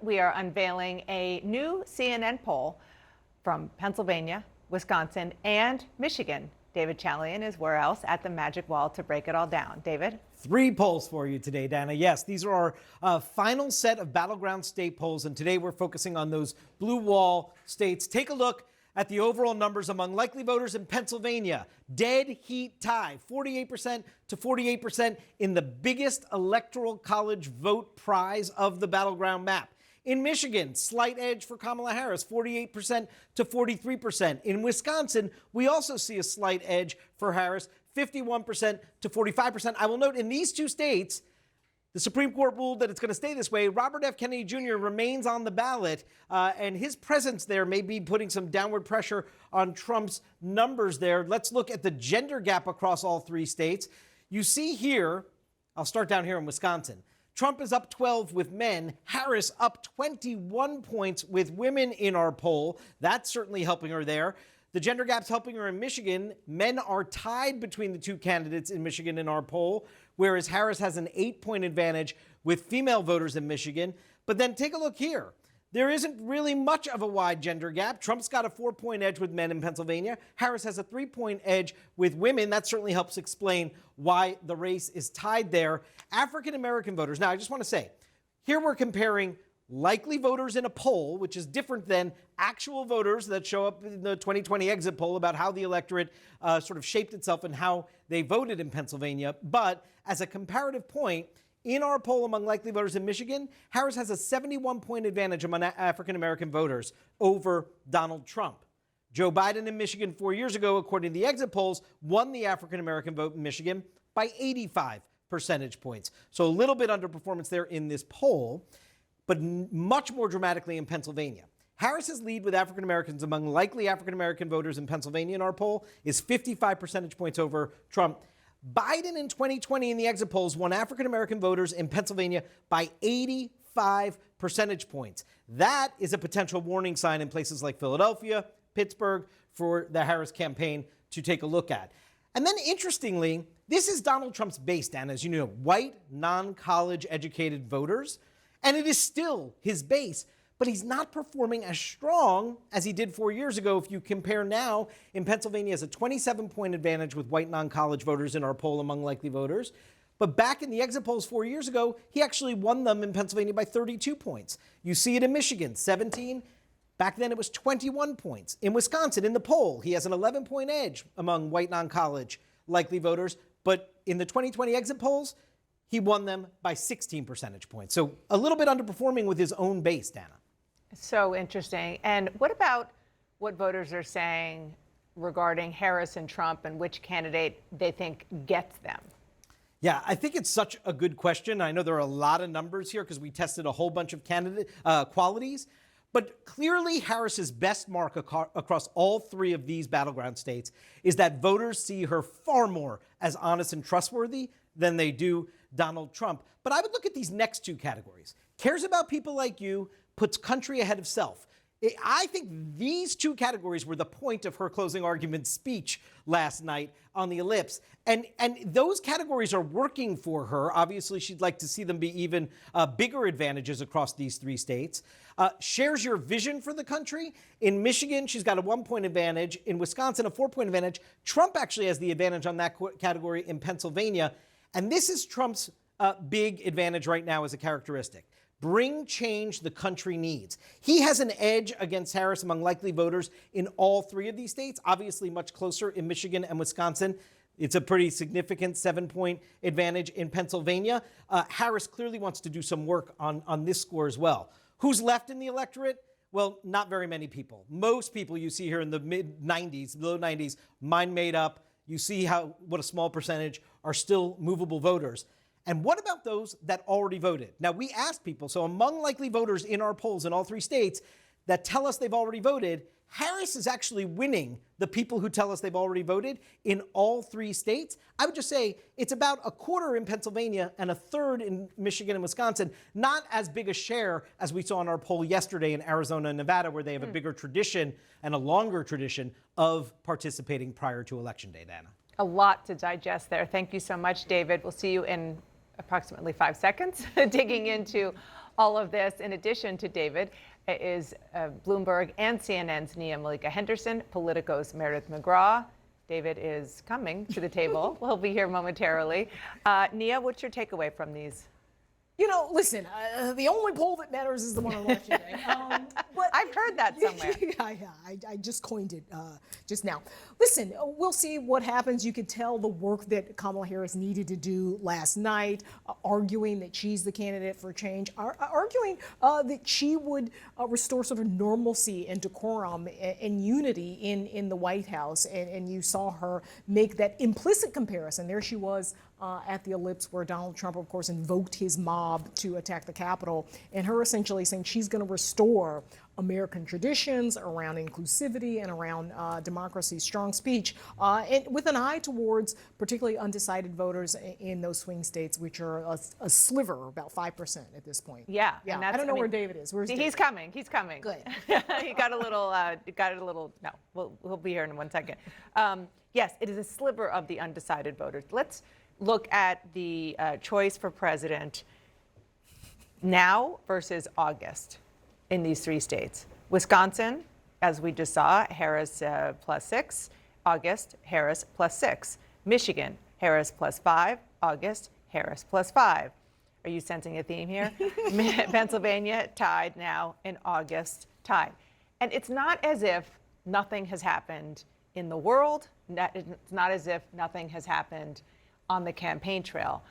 we are unveiling a new CNN poll from Pennsylvania, Wisconsin, and Michigan. David Chalian is where else at the Magic Wall to break it all down. David? 3 polls for you today, Dana. Yes, these are our final set of battleground state polls, and today we're focusing on those blue wall states. Take a look at the overall numbers among likely voters in Pennsylvania. Dead heat tie, 48% to 48% in the biggest electoral college vote prize of the battleground map. In Michigan, slight edge for Kamala Harris, 48% to 43%. In Wisconsin, we also see a slight edge for Harris, 51% to 45%. I will note in these 2 states, the Supreme Court ruled that it's going to stay this way. Robert F. Kennedy Jr. remains on the ballot, and his presence there may be putting some downward pressure on Trump's numbers there. Let's look at the gender gap across all 3 states. You see here, I'll start down here in Wisconsin. Trump is up 12 with men, Harris up 21 points with women in our poll. That's certainly helping her there. The gender gap's helping her in Michigan. Men are tied between the 2 candidates in Michigan in our poll, whereas Harris has an 8-point advantage with female voters in Michigan. But then take a look here. There isn't really much of a wide gender gap. Trump's got a 4-point edge with men in Pennsylvania. Harris has a 3-point edge with women. That certainly helps explain why the race is tied there. African-American voters. Now, I just want to say, here we're comparing likely voters in a poll, which is different than actual voters that show up in the 2020 exit poll about how the electorate sort of shaped itself and how they voted in Pennsylvania. But as a comparative point, in our poll among likely voters in Michigan, Harris has a 71-point advantage among African-American voters over Donald Trump. Joe Biden in Michigan 4 years ago, according to the exit polls, won the African-American vote in Michigan by 85 percentage points. So a little bit underperformance there in this poll, but much more dramatically in Pennsylvania. Harris's lead with African Americans among likely African American voters in Pennsylvania in our poll is 55 percentage points over Trump. Biden in 2020 in the exit polls won African American voters in Pennsylvania by 85 percentage points. That is a potential warning sign in places like Philadelphia, Pittsburgh, for the Harris campaign to take a look at. And then interestingly, this is Donald Trump's base, Dan, as you know, white, non-college educated voters. And it is still his base, but he's not performing as strong as he did 4 years ago. If you compare now, in Pennsylvania, he has a 27-point advantage with white non-college voters in our poll among likely voters. But back in the exit polls 4 years ago, he actually won them in Pennsylvania by 32 points. You see it in Michigan, 17. Back then, it was 21 points. In Wisconsin, in the poll, he has an 11-point edge among white non-college likely voters. But in the 2020 exit polls, he won them by 16 percentage points. So a little bit underperforming with his own base, Dana. So interesting. And what about what voters are saying regarding Harris and Trump and which candidate they think gets them? Yeah, I think it's such a good question. I know there are a lot of numbers here because we tested a whole bunch of candidate qualities. But clearly, Harris's best mark across all 3 of these battleground states is that voters see her far more as honest and trustworthy than they do Donald Trump. But I would look at these next 2 categories. Cares about people like you, puts country ahead of self. I think these 2 categories were the point of her closing argument speech last night on the ellipse. And those categories are working for her. Obviously, she'd like to see them be even bigger advantages across these 3 states. Shares your vision for the country. In Michigan, she's got a 1-point advantage. In Wisconsin, a 4-point advantage. Trump actually has the advantage on that category in Pennsylvania. And this is Trump's big advantage right now as a characteristic. Bring change the country needs. He has an edge against Harris among likely voters in all 3 of these states, obviously much closer in Michigan and Wisconsin. It's a pretty significant 7-point advantage in Pennsylvania. Harris clearly wants to do some work on this score as well. Who's left in the electorate? Well, not very many people. Most people you see here in the mid-90s, low 90s, mind made up. You see what a small percentage are still movable voters. And what about those that already voted? Now, we asked people, so among likely voters in our polls in all 3 states that tell us they've already voted, Harris is actually winning the people who tell us they've already voted in all 3 states. I would just say it's about a quarter in Pennsylvania and a third in Michigan and Wisconsin. Not as big a share as we saw in our poll yesterday in Arizona and Nevada, where they have a bigger tradition and a longer tradition of participating prior to Election Day, Dana. A lot to digest there. Thank you so much, David. We'll see you in approximately 5 seconds, digging into all of this, in addition to David, is Bloomberg and CNN's Nia Malika Henderson, Politico's Meredith McGraw. David is coming to the table. We'll be here momentarily. Nia, what's your takeaway from these? You know, listen, the only poll that matters is the one on election day. But I've heard that somewhere. I just coined it just now. Listen, we'll see what happens. You could tell the work that Kamala Harris needed to do last night, arguing that she's the candidate for change, arguing that she would restore sort of normalcy and decorum and unity in the White House. And you saw her make that implicit comparison. There she was at the ellipse where Donald Trump, of course, invoked his mob to attack the Capitol, and her essentially saying she's going to restore American traditions around inclusivity and around democracy, strong speech, and with an eye towards particularly undecided voters in those swing states, which are a sliver, about 5% at this point. Yeah, Yeah. and I don't know where mean, David is. Where's David? He's coming. He's coming. Good. He got a little. No, we'll be here in 1 second. Yes, it is a sliver of the undecided voters. Let's look at the choice for president now versus August in these 3 states. Wisconsin, as we just saw, Harris +6, August, Harris +6. Michigan, Harris +5, August, Harris +5. Are you sensing a theme here? Pennsylvania tied now in August, tied. And it's not as if nothing has happened in the world. It's not as if nothing has happened on the campaign trail.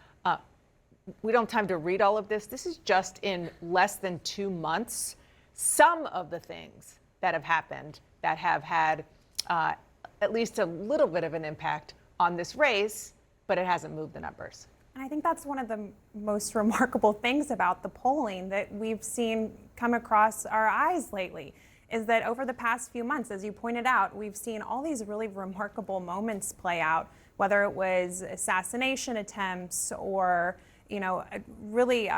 We don't have time to read all of this. This is just in less than 2 months. Some of the things that have happened that have had at least a little bit of an impact on this race, but it hasn't moved the numbers. And I think that's one of the most remarkable things about the polling that we've seen come across our eyes lately is that over the past few months, as you pointed out, we've seen all these really remarkable moments play out, whether it was assassination attempts or, you know, really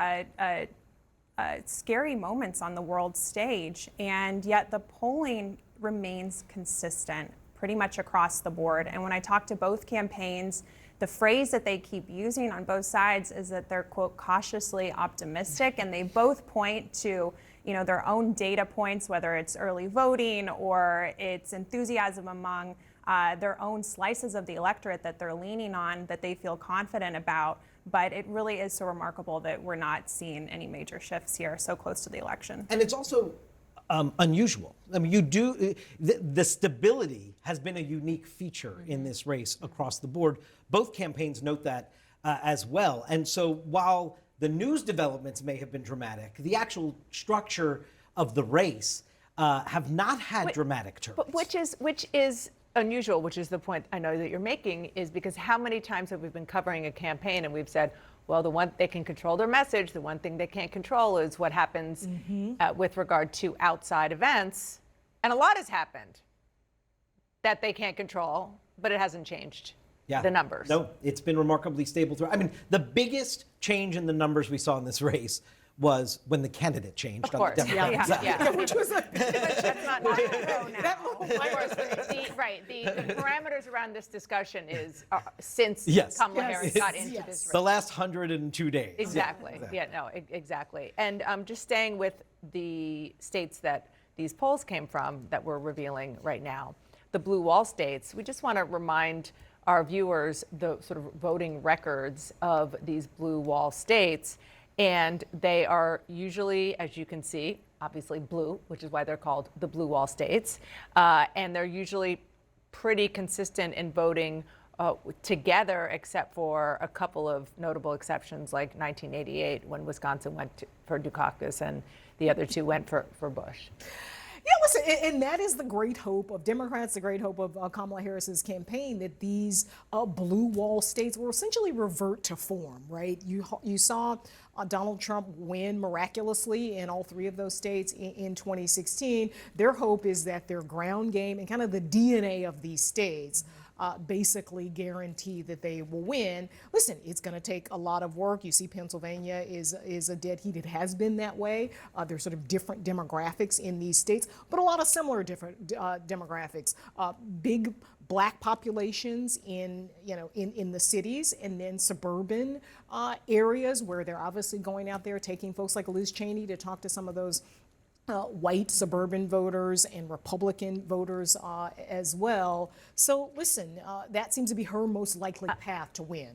scary moments on the world stage. And yet the polling remains consistent pretty much across the board. And when I talk to both campaigns, the phrase that they keep using on both sides is that they're, quote, cautiously optimistic, and they both point to, you know, their own data points, whether it's early voting or it's enthusiasm among their own slices of the electorate that they're leaning on, that they feel confident about. But it really is so remarkable that we're not seeing any major shifts here so close to the election. And it's also unusual. I mean, the stability has been a unique feature in this race across the board. Both campaigns note that as well. And so while the news developments may have been dramatic, the actual structure of the race have not had dramatic turns. But which is unusual, which is the point I know that you're making, is because how many times have we been covering a campaign and we've said, well, the one they can control their message, the one thing they can't control is what happens with regard to outside events. And a lot has happened that they can't control, but it hasn't changed the numbers. No, it's been remarkably stable throughout. I mean, the biggest change in the numbers we saw in this race was when the candidate changed. Of course, on the Democratic side. yeah. Which was That's not true now. Of course, the parameters around this discussion is since Kamala Harris got into this race. The last 102 days. Exactly. Yeah, no, exactly. And just staying with the states that these polls came from that we're revealing right now, the blue wall states, we just want to remind our viewers the sort of voting records of these blue wall states. And they are usually, as you can see, obviously blue, which is why they're called the blue wall states. And they're usually pretty consistent in voting together, except for a couple of notable exceptions, like 1988, when Wisconsin went for Dukakis and the other two went for Bush. Yeah, listen, and that is the great hope of Democrats, the great hope of Kamala Harris's campaign, that these blue wall states will essentially revert to form, right? You saw Donald Trump win miraculously in all 3 of those states in 2016. Their hope is that their ground game and kind of the DNA of these states basically guarantee that they will win. Listen, it's going to take a lot of work. You see Pennsylvania is a dead heat. It has been that way. There's sort of different demographics in these states, but a lot of similar different demographics. Big black populations in, in the cities, and then suburban areas where they're obviously going out there taking folks like Liz Cheney to talk to some of those white suburban voters and Republican voters as well. So listen, that seems to be her most likely path to win.